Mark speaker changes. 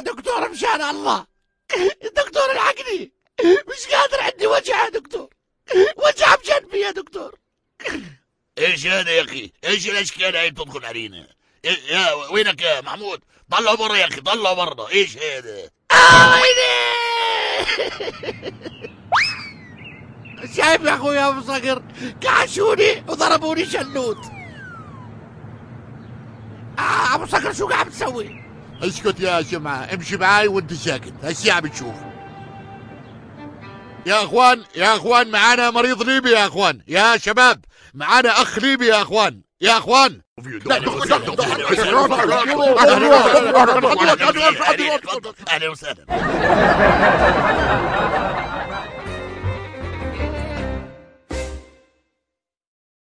Speaker 1: يا دكتور مشان الله. دكتور الحقني، مش قادر، عندي وجع يا دكتور، وجع بجنبي يا دكتور.
Speaker 2: ايش هذا يا اخي؟ ايش الاشكال هاي تدخل علينا؟ يا وينك يا محمود؟ طلعوا برا يا اخي، طلعوا برا. ايش هذا؟
Speaker 1: ويلي. شايف يا اخويا ابو صقر، كعشوني وضربوني شلوت. ابو صقر شو قاعد تسوي؟
Speaker 3: اسكت يا جماعة، امشي معاي وانت ساكت، هالساعة بتشوف. يا اخوان معانا مريض ليبي يا اخوان، يا شباب معانا اخ ليبي يا اخوان، يا اخوان.
Speaker 2: اهلا وسهلا.